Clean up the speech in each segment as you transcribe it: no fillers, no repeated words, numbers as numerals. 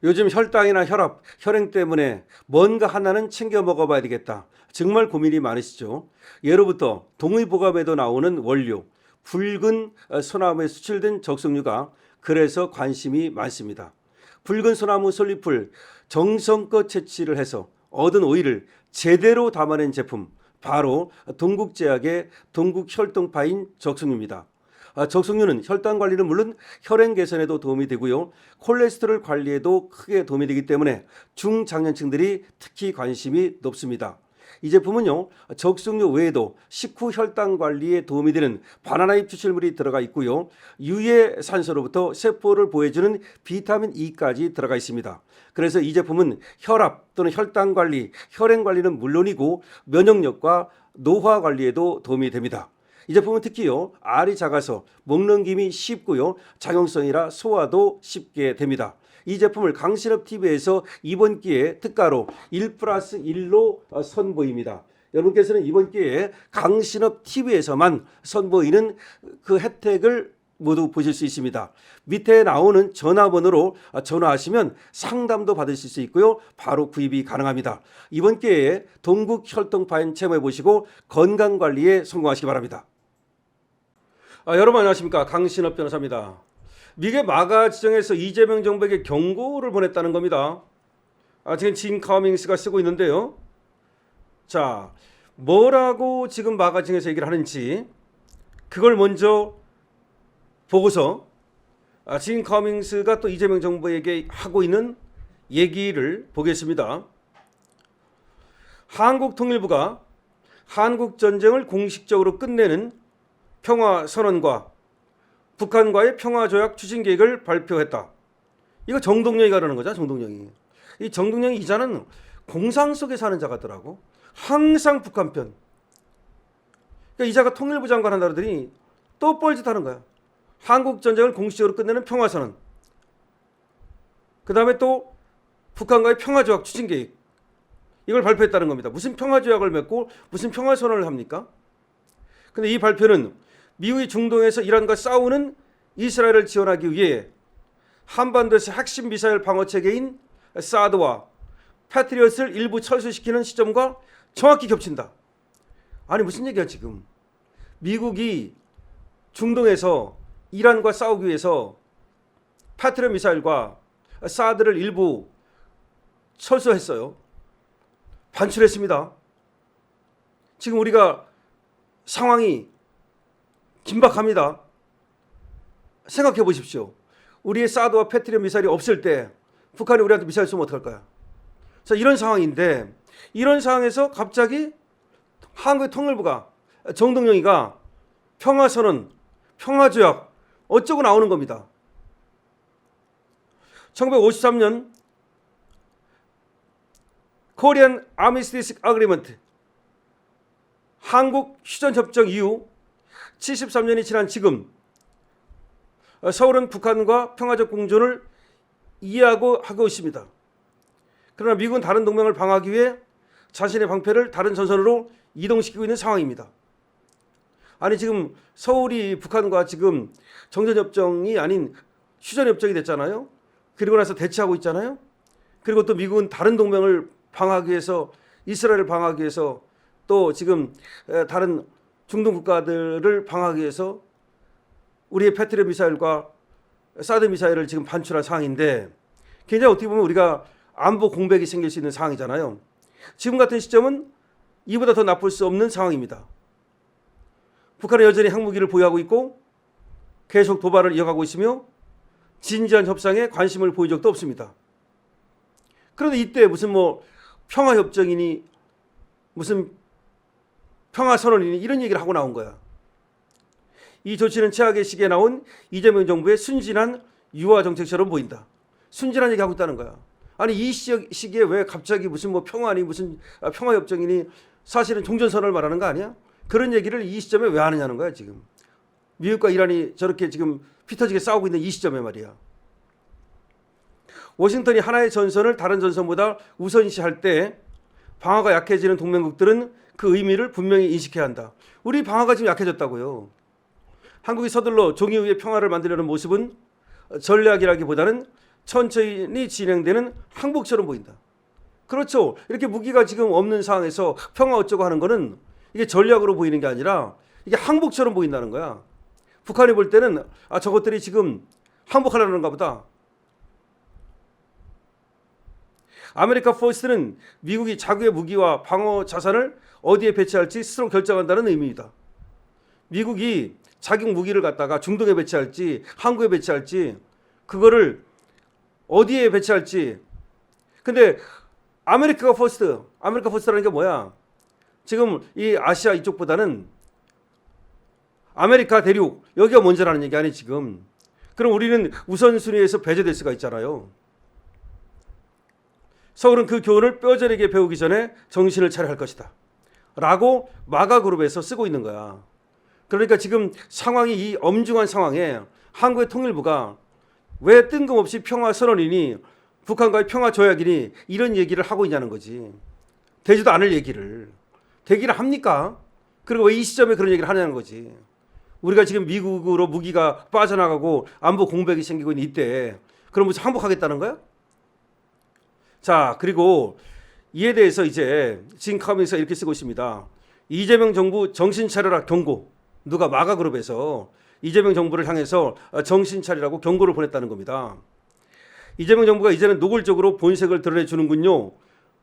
요즘 혈당이나 혈압, 혈행 때문에 뭔가 하나는 챙겨 먹어봐야 되겠다. 정말 고민이 많으시죠? 예로부터 동의보감에도 나오는 원료, 붉은 소나무에 수출된 적석류가 그래서 관심이 많습니다. 붉은 소나무 솔잎을 정성껏 채취를 해서 얻은 오일을 제대로 담아낸 제품, 바로 동국제약의 동국혈동파인 적석류입니다. 적석류는 혈당 관리는 물론 혈행 개선에도 도움이 되고요. 콜레스테롤 관리에도 크게 도움이 되기 때문에 중장년층들이 특히 관심이 높습니다. 이 제품은요, 적석류 외에도 식후 혈당 관리에 도움이 되는 바나나잎 추출물이 들어가 있고요. 유해 산소로부터 세포를 보호해주는 비타민 E까지 들어가 있습니다. 그래서 이 제품은 혈압 또는 혈당 관리, 혈행 관리는 물론이고 면역력과 노화 관리에도 도움이 됩니다. 이 제품은 특히요, 알이 작아서 먹는 김이 쉽고요, 작용성이라 소화도 쉽게 됩니다. 이 제품을 강신업TV에서 이번 기회에 특가로 1+1로 선보입니다. 여러분께서는 이번 기회에 강신업TV에서만 선보이는 그 혜택을 모두 보실 수 있습니다. 밑에 나오는 전화번호로 전화하시면 상담도 받으실 수 있고요, 바로 구입이 가능합니다. 이번 기회에 동국혈통파인 체험해 보시고 건강관리에 성공하시기 바랍니다. 여러분 안녕하십니까, 강신업 변호사입니다. 미국의 마가 지정에서 이재명 정부에게 경고를 보냈다는 겁니다. 지금 짐 커밍스가 쓰고 있는데요. 자, 뭐라고 지금 마가 지정에서 얘기를 하는지 그걸 먼저 보고서 짐 커밍스가 또 이재명 정부에게 하고 있는 얘기를 보겠습니다. 한국통일부가 한국전쟁을 공식적으로 끝내는 평화선언과 북한과의 평화조약 추진계획을 발표했다. 이거 정동영이 가르는 거죠, 정동영이. 이 정동영이 기자는 공상 속에 사는 자 같더라고. 항상 북한 편. 그러니까 이자가 통일부 장관 한다 그러더니 또 뻘짓하는 거야. 한국전쟁을 공식적으로 끝내는 평화선언. 그 다음에 또 북한과의 평화조약 추진계획. 이걸 발표했다는 겁니다. 무슨 평화조약을 맺고 무슨 평화선언을 합니까? 근데 이 발표는 미국이 중동에서 이란과 싸우는 이스라엘을 지원하기 위해 한반도에서 핵심 미사일 방어 체계인 사드와 패트리엇을 일부 철수시키는 시점과 정확히 겹친다. 아니 무슨 얘기야 지금. 미국이 중동에서 이란과 싸우기 위해서 패트리엇 미사일과 사드를 일부 철수했어요. 반출했습니다. 지금 우리가 상황이 긴박합니다. 생각해 보십시오. 우리의 사드와 패트리엇 미사일이 없을 때 북한이 우리한테 미사일 쏘면 어떡할까요? 자, 이런 상황인데 이런 상황에서 갑자기 한국의 통일부가 정동영이가 평화선언, 평화조약 어쩌고 나오는 겁니다. 1953년 코리안 아미스티스 어그리먼트 한국 휴전협정 이후 73년이 지난 지금 서울은 북한과 평화적 공존을 이해하고 하고 있습니다. 그러나 미국은 다른 동맹을 방어하기 위해 자신의 방패를 다른 전선으로 이동시키고 있는 상황입니다. 아니 지금 서울이 북한과 지금 정전협정이 아닌 휴전협정이 됐잖아요. 그리고 나서 대치하고 있잖아요. 그리고 또 미국은 다른 동맹을 방어하기 위해서 이스라엘을 방어하기 위해서 또 지금 다른 중동 국가들을 방어하기 위해서 우리의 패트리엇 미사일과 사드 미사일을 지금 반출한 상황인데 굉장히 어떻게 보면 우리가 안보 공백이 생길 수 있는 상황이잖아요. 지금 같은 시점은 이보다 더 나쁠 수 없는 상황입니다. 북한은 여전히 핵무기를 보유하고 있고 계속 도발을 이어가고 있으며 진지한 협상에 관심을 보인 적도 없습니다. 그런데 이때 무슨 평화협정이니 무슨 평화선언이니 이런 얘기를 하고 나온 거야. 이 조치는 최악의 시기에 나온 이재명 정부의 순진한 유화 정책처럼 보인다. 순진한 얘기하고 있다는 거야. 아니 이 시기에 왜 갑자기 무슨 평화니 무슨 평화협정이니 사실은 종전선언을 말하는 거 아니야? 그런 얘기를 이 시점에 왜 하느냐는 거야 지금. 미국과 이란이 저렇게 지금 피 터지게 싸우고 있는 이 시점에 말이야. 워싱턴이 하나의 전선을 다른 전선보다 우선시할 때 방어가 약해지는 동맹국들은 그 의미를 분명히 인식해야 한다. 우리 방어가 지금 약해졌다고요. 한국이 서둘러 종이 위에 평화를 만들려는 모습은 전략이라기보다는 천천히 진행되는 항복처럼 보인다. 그렇죠. 이렇게 무기가 지금 없는 상황에서 평화 어쩌고 하는 거는 이게 전략으로 보이는 게 아니라 이게 항복처럼 보인다는 거야. 북한이 볼 때는 저것들이 지금 항복하려는가 보다. 아메리카 퍼스트는 미국이 자국의 무기와 방어 자산을 어디에 배치할지 스스로 결정한다는 의미입니다. 미국이 자국 무기를 갖다가 중동에 배치할지 한국에 배치할지 그거를 어디에 배치할지. 근데 아메리카 퍼스트라는 게 뭐야? 지금 이 아시아 이쪽보다는 아메리카 대륙 여기가 먼저라는 얘기 아니 지금. 그럼 우리는 우선순위에서 배제될 수가 있잖아요. 서울은 그 교훈을 뼈저리게 배우기 전에 정신을 차려야 할 것이다 라고 마가그룹에서 쓰고 있는 거야. 그러니까 지금 상황이 이 엄중한 상황에 한국의 통일부가 왜 뜬금없이 평화선언이니 북한과의 평화조약이니 이런 얘기를 하고 있냐는 거지. 되지도 않을 얘기를 합니까? 그리고 왜 이 시점에 그런 얘기를 하냐는 거지. 우리가 지금 미국으로 무기가 빠져나가고 안보 공백이 생기고 있는 이때 그럼 무슨 항복하겠다는 거야? 자, 그리고 이에 대해서 이제 지금 카면서 이렇게 쓰고 있습니다. 이재명 정부 정신 차려라 경고. 누가 마가그룹에서 이재명 정부를 향해서 정신 차리라고 경고를 보냈다는 겁니다. 이재명 정부가 이제는 노골적으로 본색을 드러내주는군요.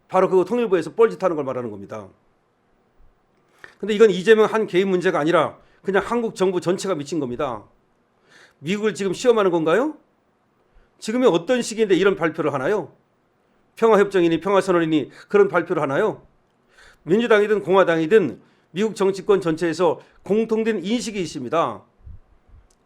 바로 그 통일부에서 뻘짓하는 걸 말하는 겁니다. 근데 이건 이재명 한 개인 문제가 아니라 그냥 한국 정부 전체가 미친 겁니다. 미국을 지금 시험하는 건가요? 지금이 어떤 시기인데 이런 발표를 하나요? 평화협정이니 평화선언이니 그런 발표를 하나요? 민주당이든 공화당이든 미국 정치권 전체에서 공통된 인식이 있습니다.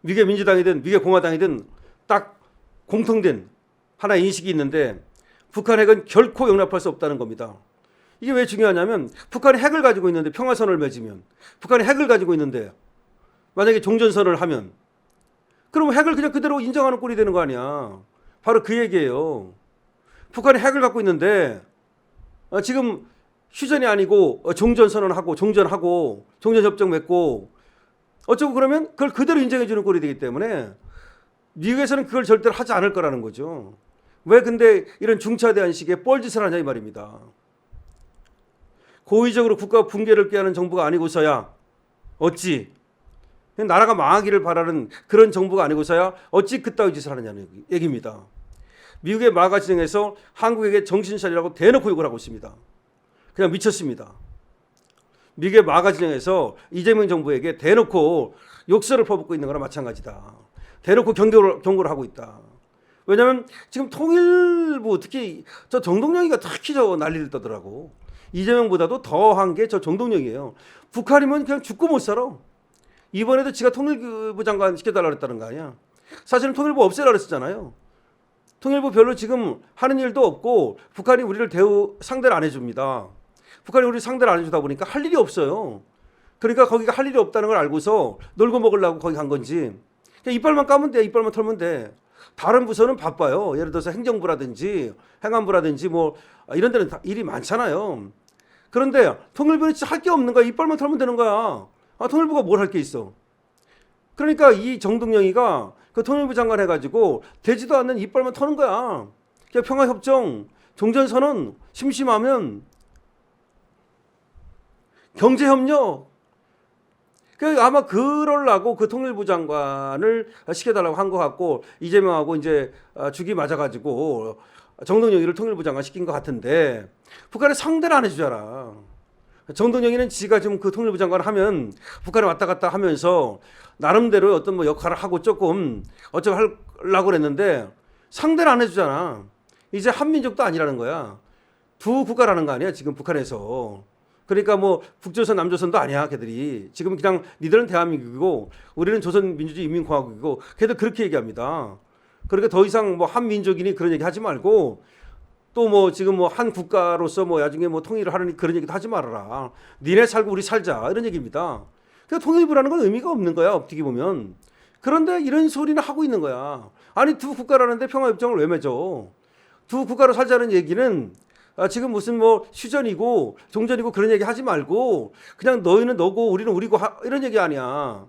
미국의 민주당이든 미국의 공화당이든 딱 공통된 하나의 인식이 있는데 북한 핵은 결코 용납할 수 없다는 겁니다. 이게 왜 중요하냐면 북한이 핵을 가지고 있는데 평화선언을 맺으면 북한이 핵을 가지고 있는데 만약에 종전선언을 하면 그럼 핵을 그냥 그대로 인정하는 꼴이 되는 거 아니야. 바로 그 얘기예요. 북한이 핵을 갖고 있는데 지금 휴전이 아니고 종전선언하고 종전하고 종전협정 맺고 어쩌고 그러면 그걸 그대로 인정해 주는 꼴이 되기 때문에 미국에서는 그걸 절대로 하지 않을 거라는 거죠. 왜 근데 이런 중차대한 식의 뻘짓을 하냐 이 말입니다. 고의적으로 국가 붕괴를 꾀하는 정부가 아니고서야 어찌 나라가 망하기를 바라는 그런 정부가 아니고서야 어찌 그따위 짓을 하느냐는 얘기입니다. 미국의 마가 진영에서 한국에게 정신 차리라고 대놓고 욕을 하고 있습니다. 그냥 미쳤습니다. 미국의 마가 진영에서 이재명 정부에게 대놓고 욕설을 퍼붓고 있는 거나 마찬가지다. 대놓고 경고를 하고 있다. 왜냐하면 지금 통일부 특히 저 정동영이가 특히 저 난리를 떠더라고. 이재명보다도 더한 게 저 정동영이에요. 북한이면 그냥 죽고 못 살아. 이번에도 지가 통일부 장관 시켜달라고 했다는 거 아니야. 사실은 통일부 없애라고 했었잖아요. 통일부 별로 지금 하는 일도 없고 북한이 우리를 상대를 안 해줍니다. 북한이 우리 상대를 안 해주다 보니까 할 일이 없어요. 그러니까 거기가 할 일이 없다는 걸 알고서 놀고 먹으려고 거기 간 건지 그냥 이빨만 까면 돼. 이빨만 털면 돼. 다른 부서는 바빠요. 예를 들어서 행정부라든지 행안부라든지 뭐 이런 데는 일이 많잖아요. 그런데 통일부는 진짜 할 게 없는 거야. 이빨만 털면 되는 거야. 통일부가 뭘 할 게 있어. 그러니까 이 정동영이가 그 통일부 장관 해가지고 되지도 않는 이빨만 터는 거야. 그냥 평화협정, 종전선언, 심심하면 경제협력. 아마 그러려고 그 통일부 장관을 시켜달라고 한 것 같고 이재명하고 이제 죽이 맞아가지고 정동영이를 통일부 장관 시킨 것 같은데 북한에 상대를 안 해주잖아. 정동영이는 지가 지금 그 통일부 장관을 하면 북한에 왔다 갔다 하면서 나름대로 어떤 뭐 역할을 하고 조금 어쩌고 하려고 그랬는데 상대를 안 해주잖아. 이제 한민족도 아니라는 거야. 두 국가라는 거 아니야 지금 북한에서. 그러니까 뭐 북조선 남조선도 아니야 걔들이. 지금 그냥 니들은 대한민국이고 우리는 조선민주주의인민공화국이고 걔들 그렇게 얘기합니다. 그러니까 더 이상 뭐 한민족이니 그런 얘기 하지 말고 또 뭐 지금 뭐 한 국가로서 뭐 나중에 뭐 통일을 하는 그런 얘기도 하지 말아라. 니네 살고 우리 살자 이런 얘기입니다. 그러니까 통일부라는 건 의미가 없는 거야 어떻게 보면. 그런데 이런 소리는 하고 있는 거야. 아니 두 국가라는데 평화협정을 왜 맺어? 두 국가로 살자는 얘기는 지금 무슨 뭐 휴전이고 종전이고 그런 얘기 하지 말고 그냥 너희는 너고 우리는 우리고 이런 얘기 아니야.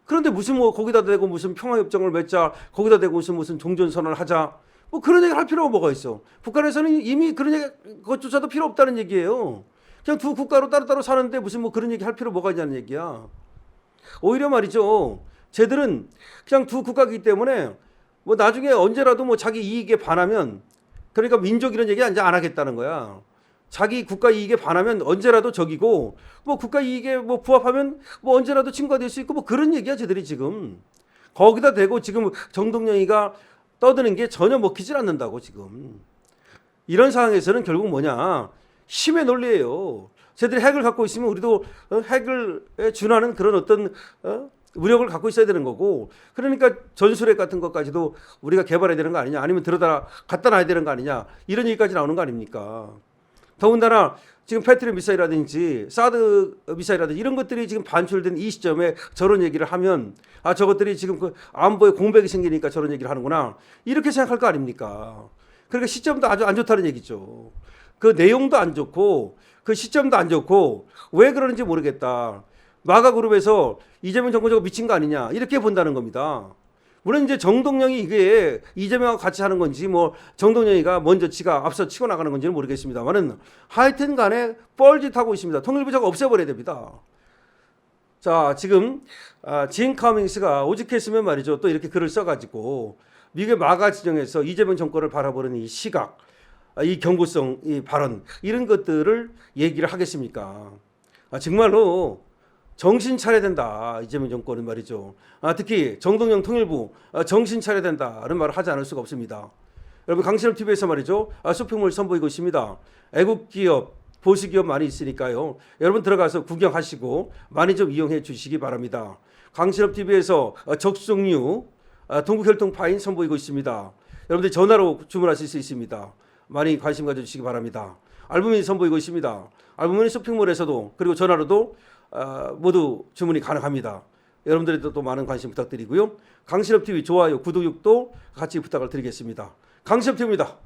그런데 무슨 뭐 거기다 대고 무슨 평화협정을 맺자 거기다 대고 무슨 종전선언을 하자 뭐 그런 얘기를 할 필요가 뭐가 있어. 북한에서는 이미 그런 얘기 그것조차도 필요 없다는 얘기예요. 그냥 두 국가로 따로따로 사는데 무슨 뭐 그런 얘기 할 필요 뭐가 있냐는 얘기야. 오히려 말이죠. 쟤들은 그냥 두 국가이기 때문에 뭐 나중에 언제라도 뭐 자기 이익에 반하면, 그러니까 민족 이런 얘기 이제 안 하겠다는 거야. 자기 국가 이익에 반하면 언제라도 적이고, 뭐 국가 이익에 뭐 부합하면 뭐 언제라도 친구가 될 수 있고, 뭐 그런 얘기야 쟤들이 지금. 거기다 대고 지금 정동영이가 떠드는 게 전혀 먹히질 않는다고 지금. 이런 상황에서는 결국 뭐냐, 힘의 논리예요. 쟤들이 핵을 갖고 있으면 우리도 핵을 준하는 그런 어떤 무력을 갖고 있어야 되는 거고, 그러니까 전술핵 같은 것까지도 우리가 개발해야 되는 거 아니냐, 아니면 들여다 갖다 놔야 되는 거 아니냐, 이런 얘기까지 나오는 거 아닙니까? 더군다나 지금 패트리엇 미사일이라든지 사드 미사일이라든지 이런 것들이 지금 반출된 이 시점에 저런 얘기를 하면, 아 저것들이 지금 그 안보에 공백이 생기니까 저런 얘기를 하는구나, 이렇게 생각할 거 아닙니까? 그러니까 시점도 아주 안 좋다는 얘기죠. 그 내용도 안 좋고 그 시점도 안 좋고 왜 그러는지 모르겠다. 마가그룹에서 이재명 정권 저거 미친 거 아니냐, 이렇게 본다는 겁니다. 물론 이제 정동영이 이게 이재명하고 같이 하는 건지, 뭐 정동영이가 먼저 지가 앞서 치고 나가는 건지는 모르겠습니다만은 하여튼 간에 뻘짓하고 있습니다. 통일부 저거 없애버려야 됩니다. 자, 지금 진 커밍스가 오죽했으면 말이죠, 또 이렇게 글을 써가지고 미국의 마가 지정에서 이재명 정권을 바라보는 이 시각, 이 경고성, 이 발언, 이런 것들을 얘기를 하겠습니까? 정말로 정신 차려야 된다, 이재명 정권은 말이죠. 특히 정동영 통일부 정신 차려야 된다는 말을 하지 않을 수가 없습니다. 여러분, 강신업 TV에서 말이죠, 쇼핑몰 선보이고 있습니다. 애국 기업, 보수 기업 많이 있으니까요. 여러분 들어가서 구경하시고 많이 좀 이용해 주시기 바랍니다. 강신업 TV에서 적송류 동국혈통 파인 선보이고 있습니다. 여러분들 전화로 주문하실 수 있습니다. 많이 관심 가져주시기 바랍니다. 알부민 선보이고 있습니다. 알부민 쇼핑몰에서도 그리고 전화로도 모두 주문이 가능합니다. 여러분들도 또 많은 관심 부탁드리고요. 강신업 TV 좋아요, 구독도 같이 부탁을 드리겠습니다. 강신업 TV입니다.